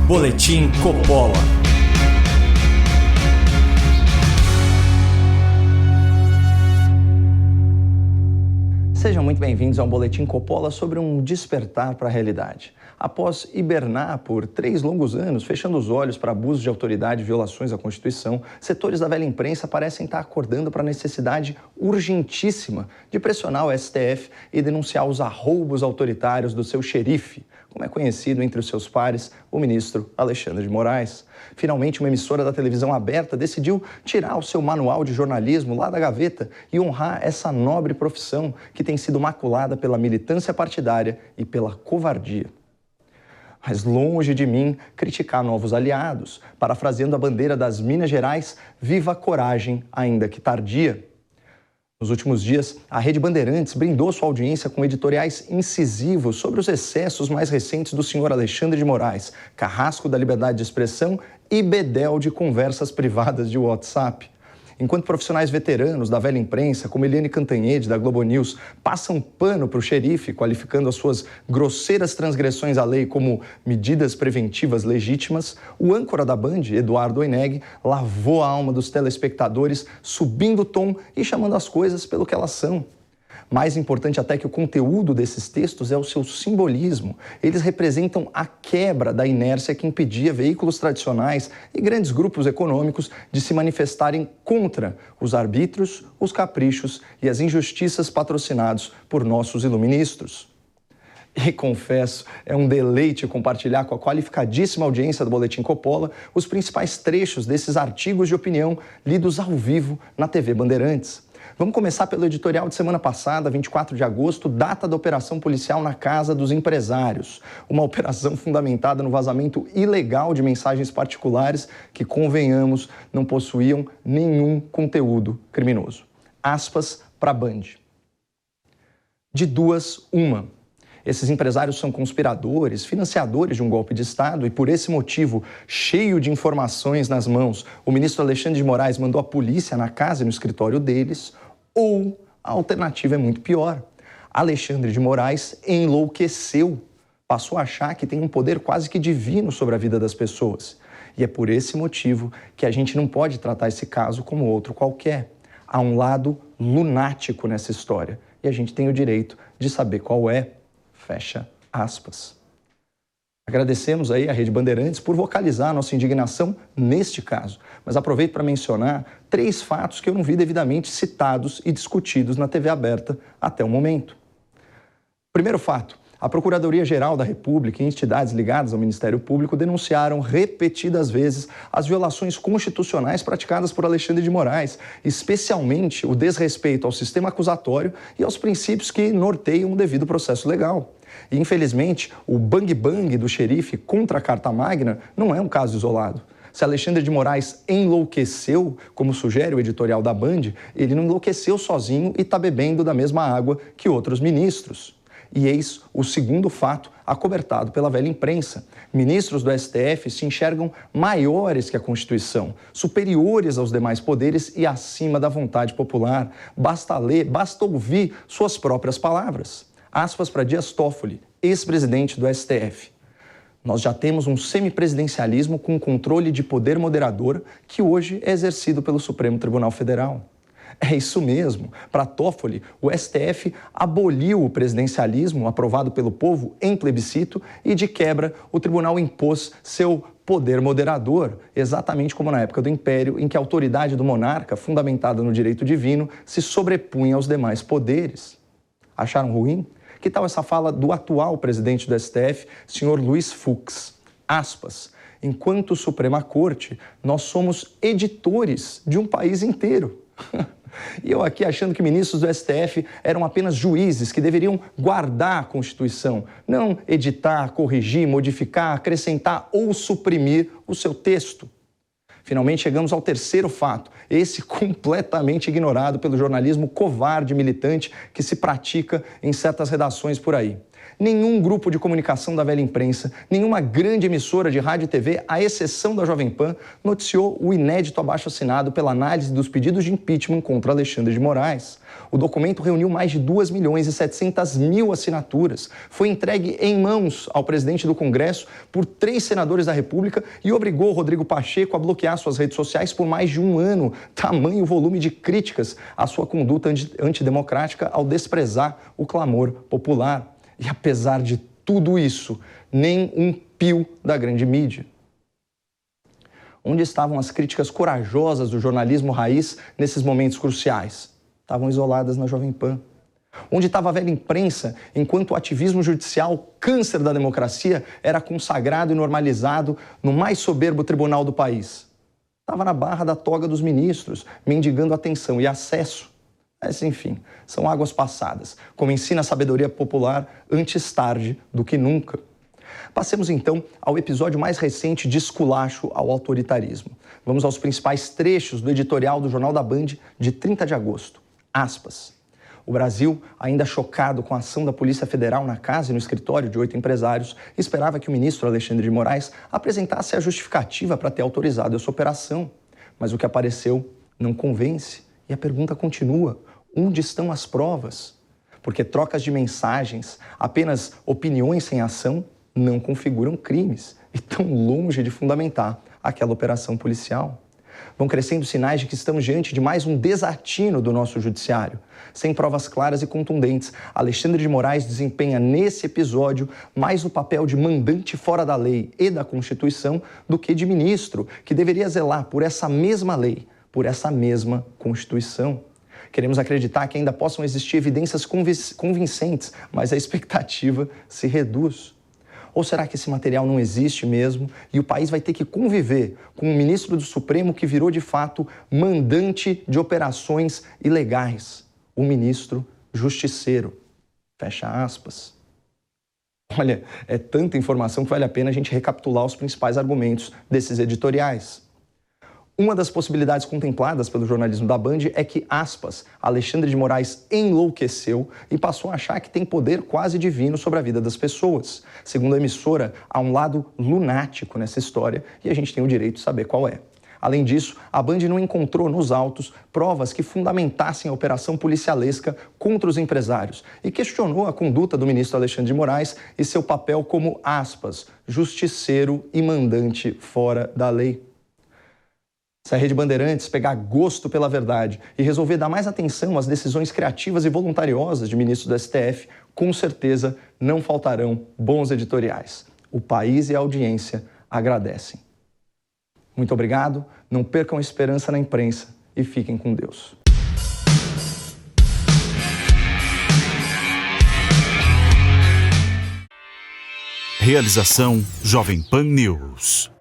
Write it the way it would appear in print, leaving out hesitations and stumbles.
Boletim Coppola. Sejam muito bem-vindos a um Boletim Coppola sobre um despertar para a realidade. Após hibernar por 3 longos anos, fechando os olhos para abusos de autoridade e violações à Constituição, setores da velha imprensa parecem estar acordando para a necessidade urgentíssima de pressionar o STF e denunciar os arroubos autoritários do seu xerife, como é conhecido entre os seus pares, o ministro Alexandre de Moraes. Finalmente, uma emissora da televisão aberta decidiu tirar o seu manual de jornalismo lá da gaveta e honrar essa nobre profissão que tem sido maculada pela militância partidária e pela covardia. Mas longe de mim criticar novos aliados, parafraseando a bandeira das Minas Gerais, viva a coragem, ainda que tardia. Nos últimos dias, a Rede Bandeirantes brindou sua audiência com editoriais incisivos sobre os excessos mais recentes do senhor Alexandre de Moraes, carrasco da liberdade de expressão e bedel de conversas privadas de WhatsApp. Enquanto profissionais veteranos da velha imprensa, como Eliane Cantanhede, da Globo News, passam pano para o xerife, qualificando as suas grosseiras transgressões à lei como medidas preventivas legítimas, o âncora da Band, Eduardo Oineg, lavou a alma dos telespectadores, subindo o tom e chamando as coisas pelo que elas são. Mais importante até que o conteúdo desses textos é o seu simbolismo. Eles representam a quebra da inércia que impedia veículos tradicionais e grandes grupos econômicos de se manifestarem contra os arbítrios, os caprichos e as injustiças patrocinados por nossos iluministros. E confesso, é um deleite compartilhar com a qualificadíssima audiência do Boletim Coppola os principais trechos desses artigos de opinião lidos ao vivo na TV Bandeirantes. Vamos começar pelo editorial de semana passada, 24 de agosto, data da operação policial na Casa dos Empresários. Uma operação fundamentada no vazamento ilegal de mensagens particulares que, convenhamos, não possuíam nenhum conteúdo criminoso. Aspas para a Band. De duas, uma. Esses empresários são conspiradores, financiadores de um golpe de Estado e, por esse motivo, cheio de informações nas mãos, o ministro Alexandre de Moraes mandou a polícia na casa e no escritório deles, ou a alternativa é muito pior. Alexandre de Moraes enlouqueceu, passou a achar que tem um poder quase que divino sobre a vida das pessoas. E é por esse motivo que a gente não pode tratar esse caso como outro qualquer. Há um lado lunático nessa história e a gente tem o direito de saber qual é. Fecha aspas. Agradecemos aí à Rede Bandeirantes por vocalizar a nossa indignação neste caso, mas aproveito para mencionar 3 fatos que eu não vi devidamente citados e discutidos na TV aberta até o momento. Primeiro fato, a Procuradoria-Geral da República e entidades ligadas ao Ministério Público denunciaram repetidas vezes as violações constitucionais praticadas por Alexandre de Moraes, especialmente o desrespeito ao sistema acusatório e aos princípios que norteiam o devido processo legal. E, infelizmente, o bang-bang do xerife contra a Carta Magna não é um caso isolado. Se Alexandre de Moraes enlouqueceu, como sugere o editorial da Band, ele não enlouqueceu sozinho e está bebendo da mesma água que outros ministros. E eis o segundo fato acobertado pela velha imprensa. Ministros do STF se enxergam maiores que a Constituição, superiores aos demais poderes e acima da vontade popular. Basta ler, basta ouvir suas próprias palavras. Aspas para Dias Toffoli, ex-presidente do STF. Nós já temos um semipresidencialismo com controle de poder moderador que hoje é exercido pelo Supremo Tribunal Federal. É isso mesmo. Para Toffoli, o STF aboliu o presidencialismo aprovado pelo povo em plebiscito e, de quebra, o tribunal impôs seu poder moderador, exatamente como na época do Império, em que a autoridade do monarca, fundamentada no direito divino, se sobrepunha aos demais poderes. Acharam ruim? Que tal essa fala do atual presidente do STF, senhor Luiz Fux? Aspas. Enquanto Suprema Corte, nós somos editores de um país inteiro. E eu aqui achando que ministros do STF eram apenas juízes que deveriam guardar a Constituição, não editar, corrigir, modificar, acrescentar ou suprimir o seu texto. Finalmente chegamos ao terceiro fato, esse completamente ignorado pelo jornalismo covarde e militante que se pratica em certas redações por aí. nenhum grupo de comunicação da velha imprensa, nenhuma grande emissora de rádio e TV, à exceção da Jovem Pan, noticiou o inédito abaixo-assinado pela análise dos pedidos de impeachment contra Alexandre de Moraes. O documento reuniu mais de 2.700.000 assinaturas, foi entregue em mãos ao presidente do Congresso por 3 senadores da República e obrigou Rodrigo Pacheco a bloquear suas redes sociais por mais de um ano, tamanho volume de críticas à sua conduta antidemocrática ao desprezar o clamor popular. E apesar de tudo isso, nem um pio da grande mídia. Onde estavam as críticas corajosas do jornalismo raiz nesses momentos cruciais? Estavam isoladas na Jovem Pan. Onde estava a velha imprensa, enquanto o ativismo judicial, câncer da democracia, era consagrado e normalizado no mais soberbo tribunal do país? Estava na barra da toga dos ministros, mendigando atenção e acesso. Mas, enfim, são águas passadas, como ensina a sabedoria popular, antes tarde do que nunca. Passemos, então, ao episódio mais recente de esculacho ao autoritarismo. Vamos aos principais trechos do editorial do Jornal da Band de 30 de agosto. Aspas. O Brasil, ainda chocado com a ação da Polícia Federal na casa e no escritório de 8 empresários, esperava que o ministro Alexandre de Moraes apresentasse a justificativa para ter autorizado essa operação. Mas o que apareceu não convence e a pergunta continua: onde estão as provas? Porque trocas de mensagens, apenas opiniões sem ação, não configuram crimes e estão longe de fundamentar aquela operação policial. Vão crescendo sinais de que estamos diante de mais um desatino do nosso judiciário. Sem provas claras e contundentes, Alexandre de Moraes desempenha nesse episódio mais o papel de mandante fora da lei e da Constituição do que de ministro, que deveria zelar por essa mesma lei, por essa mesma Constituição. Queremos acreditar que ainda possam existir evidências convincentes, mas a expectativa se reduz. Ou será que esse material não existe mesmo e o país vai ter que conviver com um ministro do Supremo que virou, de fato, mandante de operações ilegais? O ministro justiceiro. Fecha aspas. Olha, é tanta informação que vale a pena a gente recapitular os principais argumentos desses editoriais. Uma das possibilidades contempladas pelo jornalismo da Band é que, aspas, Alexandre de Moraes enlouqueceu e passou a achar que tem poder quase divino sobre a vida das pessoas. Segundo a emissora, há um lado lunático nessa história e a gente tem o direito de saber qual é. Além disso, a Band não encontrou nos autos provas que fundamentassem a operação policialesca contra os empresários e questionou a conduta do ministro Alexandre de Moraes e seu papel como, aspas, justiceiro e mandante fora da lei. Se a Rede Bandeirantes pegar gosto pela verdade e resolver dar mais atenção às decisões criativas e voluntariosas de ministros do STF, com certeza não faltarão bons editoriais. O país e a audiência agradecem. Muito obrigado, não percam a esperança na imprensa e fiquem com Deus. Realização Jovem Pan News.